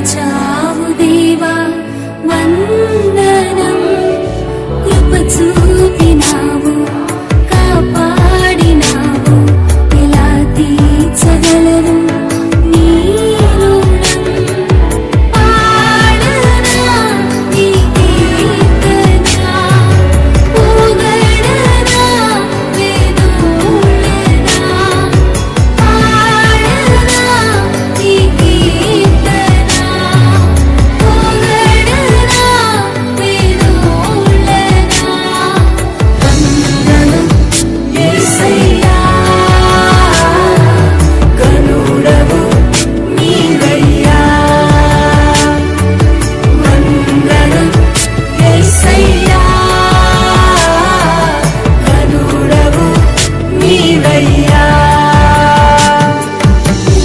దాచావు దేవా వందనం. కృప చూపినావు, కాపాడినావు, ఎలా తీర్చగలను నీ రుణం. పాడనా నీ కీర్తన, పొగడనా వేదోళనా. పాడనా నీ కీర్తన, పొగడనా వేదోళనా. వందనం యేసయ్యా, కరుణవు నీవయ్యా. వందనం యేసయ్యా, కరుణవు నీవయ్యా.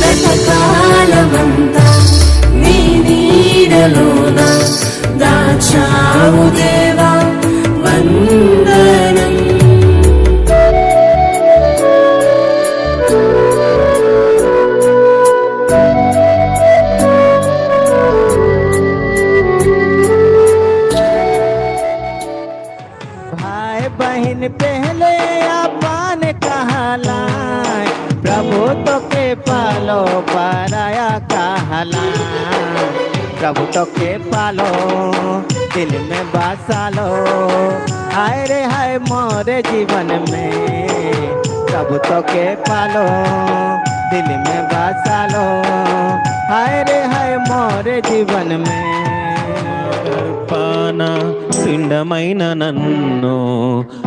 గతకాలమంతా నీ నీడలోన దాచావు దేవా వందనం. भाई बहन पहले अपन कहलाए, प्रभु तो के पालो पराया कहलाए। प्रभु तो के पालो दिल में बसा लो, हाय रे हाय मोरे जीवन में। प्रभु तो के पालो दिल में बसा लो, हाय रे हाय मोरे जीवन में। పాన పిండమైన నన్ను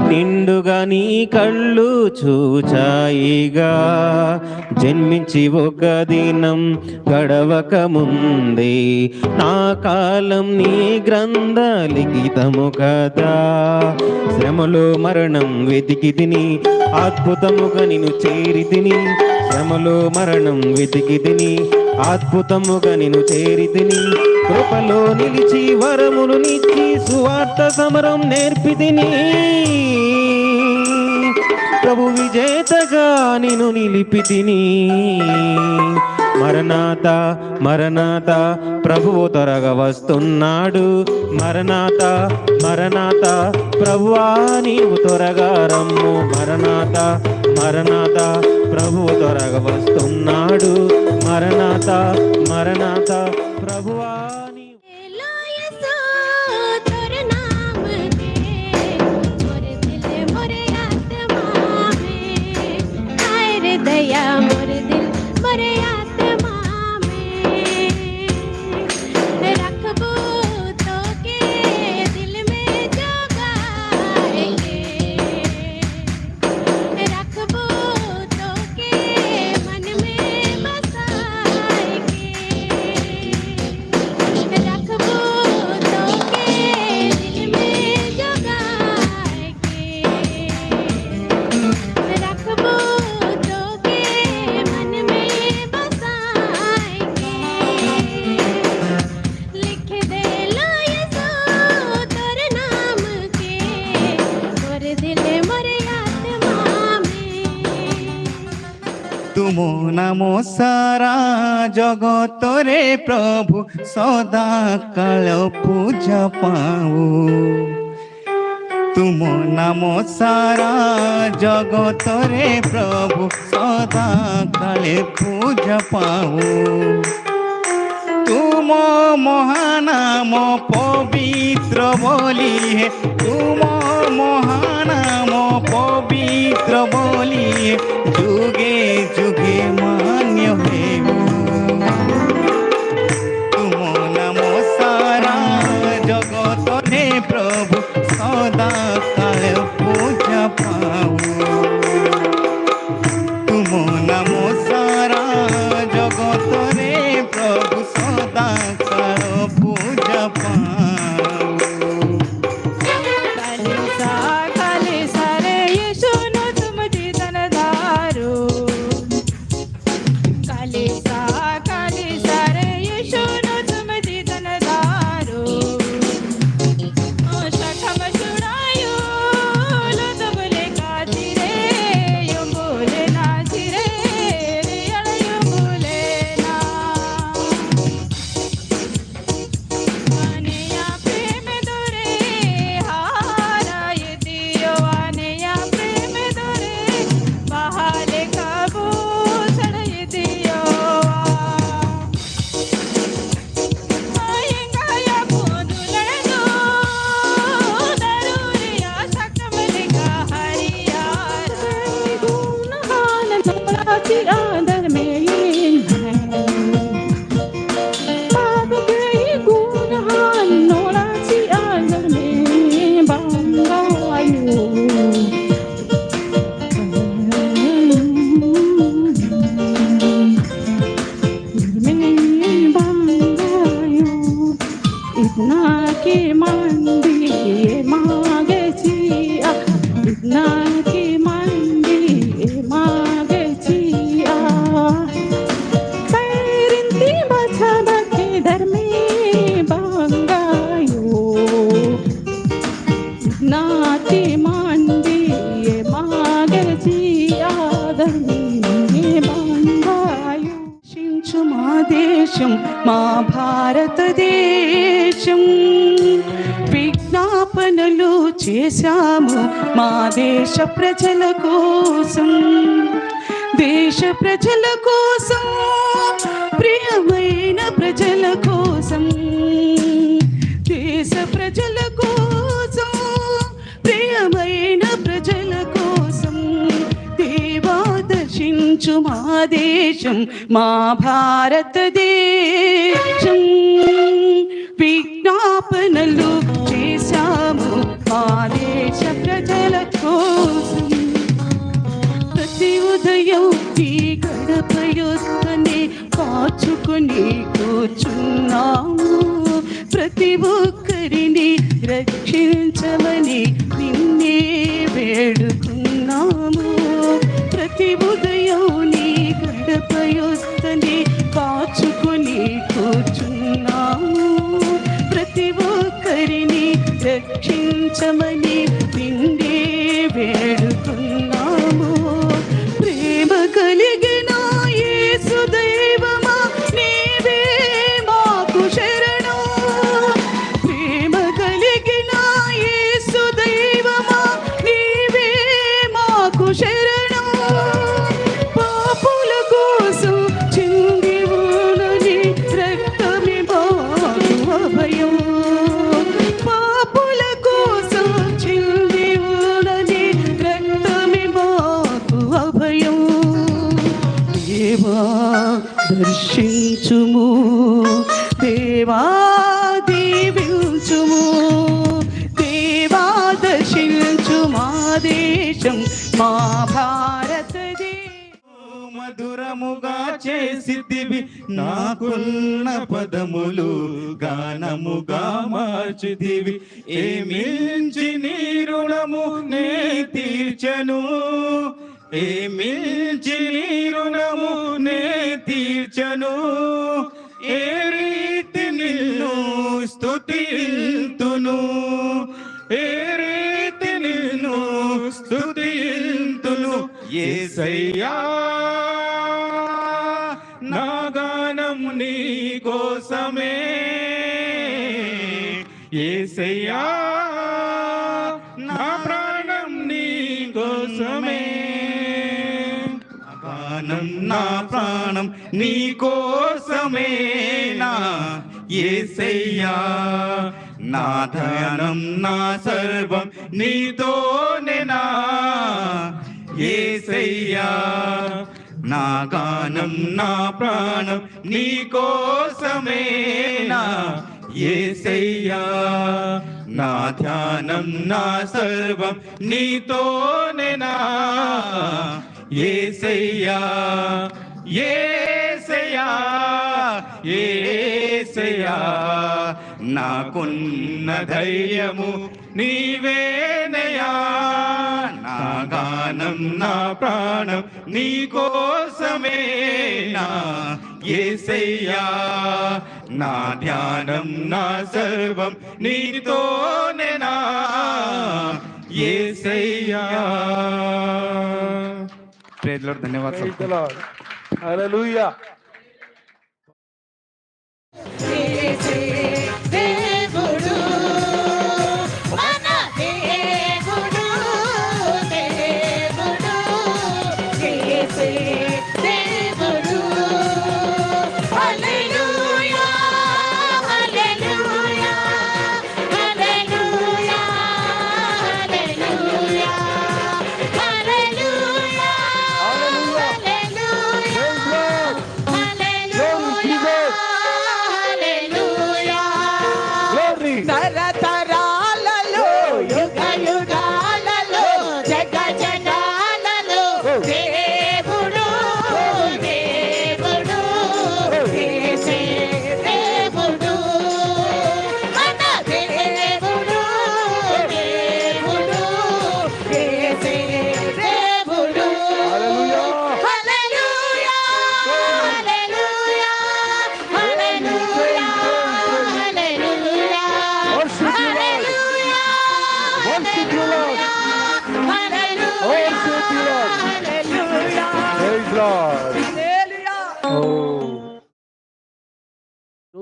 నిండుగా నీ కళ్ళు చూచాయిగా. జన్మించి ఒక దినం గడవక ముందే నా కాలం నీ గ్రంథ లిఖితము కదా. శ్రమలో మరణం వెతికి తిని అద్భుతముగా నిన్ను చేరి తిని. శ్రమలో మరణం వెతికి తిని అద్భుతముగా నిన్ను చేరి తిని. కృపలో నిలిచి వరములు నిచ్చి సువార్త సమరం నేర్పి తిని. ప్రభు విజేతగా నిన్ను నిలిపి తిని. మరణాత మరణాత ప్రభువు త్వరగా వస్తున్నాడు. మరణాత మరణాత ప్రభువా నీవు త్వరగా రమ్ము. మరణాత మరణాత ప్రభువు త్వరగా వస్తున్నాడు. మరణాత మరణాత ప్రభువా నీవు. लायसा तोर नाम दे, मोर दिल मोर आत्मा में। हाय रे दया मोर दिल मोर आत्मा में। रखबो तो के दिल में जगाएंगे, रखबो तो के मन में बसाएंगे। रखबो तो के दिल में जगाएंगे, रखबो तो के मन में बसाएंगे। लिख दे लायसा तोर नाम के, मोर दिल मोर आत्मा में। तुम नामो सारा जगतरे प्रभु सदा काल पूजा पाऊ। तुम नामो सारा जगतरे प्रभु सदा काले पूजा पाऊ। तुम महानाम पवित्र बोली है, तुम महानाम पवित्र बोली है, जुगे जुगे मान्य है। तुम नामो सारा जगत ने प्रभु सदा काल पूजा पाऊ। तुम नामो सारा जगत ने प्रभु सदा काल पूजा पाऊ। कालिसा रे यीशु नो तुम जीवन दारू। దేశం మా భారతదేశం. విజ్ఞాపనలు చేశాము మా దేశ ప్రజల కోసం, దేశ ప్రజల కోసం, ప్రియమైన ప్రజల కోసం, దేశ ప్రజల కోసం, ప్రియమైన ప్రజల కోసం. దేవా దర్శించు మా దేశం మా భారతదేశం. విజ్ఞాపనలు చేశాము మా దేశ ప్రజల కోసం. ప్రతి ఉదయం ఈ గడప యొక్కనే కాచుకొని కూర్చున్నాము. ప్రతి ఒక్కరిని రక్షించమని నిన్నే వేడుకున్నాము. ప్రతి ఉదయం నీ గడప యొక్కనే కాచుకొని కూర్చున్నాము. ప్రతి ఒక్కరిని రక్షించమని నిన్నే వేడుకున్నాము. ప్రేమ కలిగిన యేసు దైవమా నీవే మాకు శరణం. ప్రేమ కలిగిన యేసు దైవమా నీవే మాకు శరణం. పాపుల కోసం చింది ఊనని రక్తమే మాకు అభయం. పాపుల కోసం చింది ఊనని రక్తమే మాకు అభయం. దేవా దర్శించుము, దేవా దీవించుము, దేవా దర్శించు మా దేశం మా భారతదేశం. మధురముగా చేసిదివి నాకున్న పదములు గానముగా మార్చిదివి. ఏమించి నీ రుణము నే తీర్చను, ఏమించి నీ రుణము నే తీర్చను. ఏ రీతి నిన్ను స్తుతింతును, ఏ రీతి నిన్ను స్తుతింతును. యేసయ్యా నా గానం నీ కోసమే, యేసయ్యా నా ప్రాణం నీ కోసమే. గానం నా ప్రాణం నీ కోసమే నా యేసయ్యా. నా ధ్యానం నా సర్వం నీతోనే నా యేసయ్యా. నా గానం నా ప్రాణం నీ కోసమే నా యేసయ్యా. నా ధ్యానం నా సర్వం నీతోనే నా యేసయ్యా. యేసయ్యా యేసయ్యా నాకున్న ధైర్యము నీవేనయా. నా గానం నా ప్రాణం నీ కోసమే నా యేసయ్యా. నా ధ్యానం నా సర్వం నీతోనే నా యేసయ్యా. Praise lord. ధన్యవాదాలు. హల్లెలూయా. దేవుడు మన దేవుడు, దేవుడు యేసే దేవుడు. హల్లెలూయా హల్లెలూయా హల్లెలూయా హల్లెలూయా హల్లెలూయా హల్లెలూయా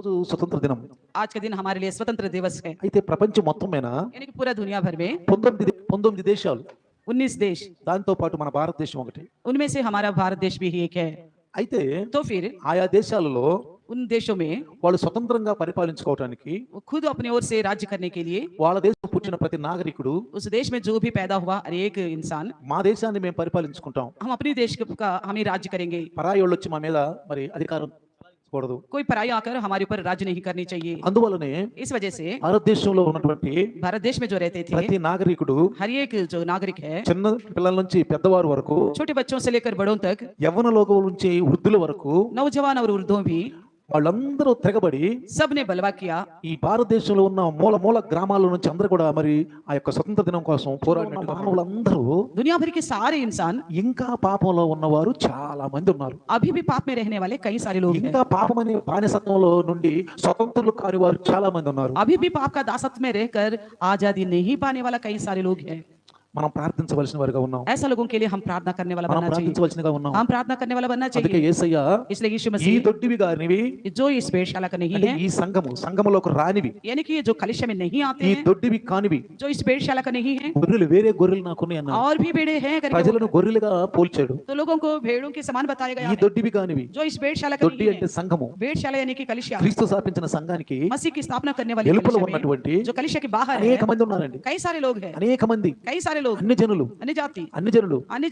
రోజు స్వతంత్ర దినం. आज का दिन हमारे लिए स्वतंत्र दिवस है, అయితే ప్రపంచం మొత్తం మీద यानी कि पूरा दुनिया भर में 19 దేశాలు, 19 देश, దాంతో పాటు మన భారతదేశం ఒకటి. उनमें से हमारा भारत देश भी एक है. అయితే तो फिर ఆయా దేశాలలో उन देशों में వాళ్ళు స్వతంత్రంగా పరిపాలించుకోవడానికి वो खुद अपने ओर से राज्य करने के लिए వాళ్ళ దేశం పుట్టిన ప్రతి నాగరికుడు उस देश में जो भी पैदा हुआ हर एक इंसान, మా దేశాన్ని మేము పరిపాలించుకుంటాం, हम अपने देश का हम ही राज्य करेंगे, పరాయి వాళ్ళు వచ్చి మా మీద మరి అధికారం కూడదు. कोई पराई आकर हमारे ऊपर राज्य नहीं करनी चाहिए. అందువల్లనే इस वजह से భారతదేశంలో ఉన్నటువంటి भारत देश में जो रहते थे ప్రతి నాగరికుడు हर एक जो नागरिक है, చిన్న పిల్లల నుంచి పెద్దవారు వరకు, छोटे बच्चों से लेकर बड़ों तक, యవ్వన లోకం నుంచి వృద్ధుల వరకు नौजवान और वृद्धों भी వాళ్ళందరూ తెగబడి सबने बलवा किया. ఈ భారతదేశంలో ఉన్న మూల గ్రామాల నుంచి అందరూ కూడా మరి ఆ యొక్క స్వతంత్ర దినం కోసం పోరాడిన మానవులందరూ, दुनिया भर के सारे इंसान, ఇంకా పాపంలో ఉన్నవారు చాలా మంది ఉన్నారు. अभी भी पाप में रहने वाले कई सारे लोग हैं. ఇంకా పాపం అనే బానిసత్వంలో నుండి స్వతంత్రులు కాని వారు చాలా మంది ఉన్నారు. अभी भी पाप का दासत्व में रहकर आजादी नहीं पाने वाला कई सारे लोग हैं. మనం ప్రార్థించవలసిన వారిగా ఉన్నాం, ऐसा लोगों के लिए हम प्रार्थना करने वाला మనం बनना चाहिए. ప్రార్థించవలసినగా ఉన్నాం. हम प्रार्थना करने वाला बनना అందుకే चाहिए. యేసయ్య इसलिए यीशु ఈ मसीह దొడ్డివి గారినివి, जो इस वेशशाला का नहीं అంటే है, ఈ సంఘములోకి రానివి, यानी कि ये जो कलिशा में नहीं आते ఈ हैं, దొడ్డివి కానివి जो इस वेशशाला का नहीं है, గొర్రెలు, వేరే గొర్రెలు నాకున్నాయి అన్నాడు. और भी भेड़े हैं करके ప్రజలను बोला। గొర్రెలుగా పోల్చాడు. तो लोगों को भेड़ों के समान बताया गया ఈ है, దొడ్డివి కానివి, जो इस वेशशाला का దొడ్డి नहीं అంటే है. సంఘము, वेशशाला यानी कि कलिशा, క్రీస్తు స్థాపించిన సంఘానికి मसीह की स्थापना करने वाली వెలుపల कलीसिया में, ఉన్నటువంటి जो कलिशा के बाहर है, అనేక మంది ఉన్నారండి. कई सारे लोग हैं, అనేక మంది कई सारे लोग, అన్ని జనులు, अन्य जाति, అన్ని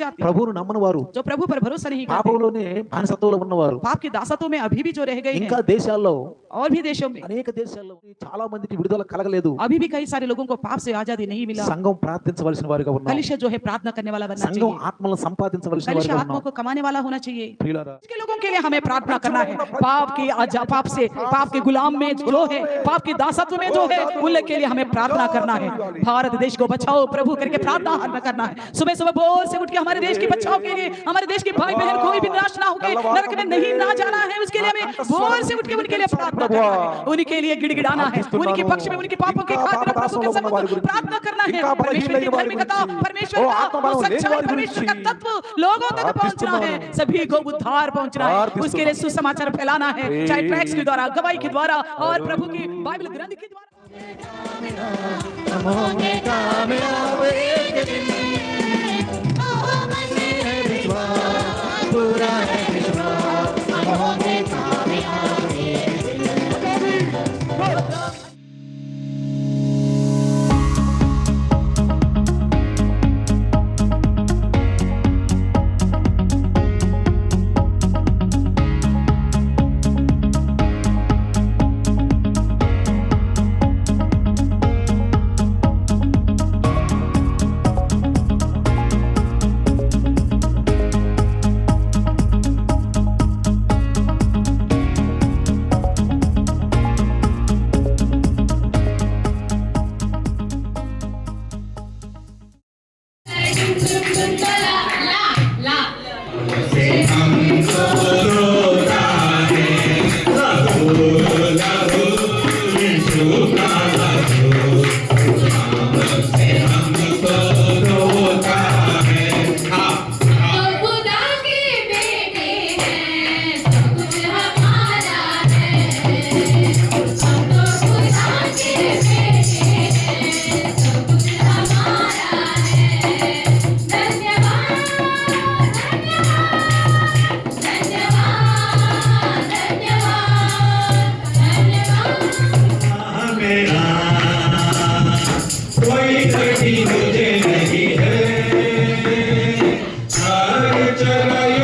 जाति, ప్రభువును నమ్మని వారు, जो प्रभु पर भरोसा नहीं करते, పాపంలోనే బానిసత్వంలో ఉన్నవారు, पाप के दासत्वों में अभी भी जो रह गए ఇంకా हैं, దేశాల్లో, और भी देशों में అనేక దేశాల్లో చాలా మందికి విడుదల కలగలేదు. अभी भी कई सारे लोगों को पाप से आजादी नहीं मिला. సంఘం ప్రార్థించవలసిన వారిగా ఉన్నాం. कलिशा जो है प्रार्थना करने वाला बनना సంఘం चाहिए. ఆత్మలను సంపాదించవలసిన कलिशा వారిగా आत्मा ఉన్నాం. को कमाने वाला होना चाहिए. ప్రియులారా, इसके लोगों के लिए हमें प्रार्थना करना है. पाप से पाप के गुलाम में जो है, पाप के दासत्व में जो है, उनके लिए हमें प्रार्थना करना है. भारत देश को बचाओ प्रभु करके प्रार्थना करना है. सुबह सुबह भोर से उठ के हमारे देश के बचाव के लिए, हमारे देश के भाई बहन कोई भी निराश ना होके नरक में नहीं ना जाना है, उसके लिए हमें भोर से उठ के उनके लिए प्रार्थना करना है, उनके लिए गिड़गिड़ाना है, उनके पक्ष में उनके पापों के खातिर प्रभु के सम्मुख प्रार्थना करना है. परमेश्वर की धार्मिकता, परमेश्वर का सच्चाई, परमेश्वर का तत्व लोगों तक पहुंचना है. सभी को उद्धार पहुंचना है. उसके लिए सुसमाचार फैलाना है, चाहे ट्रैक्स के द्वारा, गवाही के द्वारा और प्रभु की बाइबल ग्रंथ के द्वारा. पूरा है विश्वास, हम होंगे कामयाब एक दिन। कोई गति मुझे नहीं है, हर चढ़ाई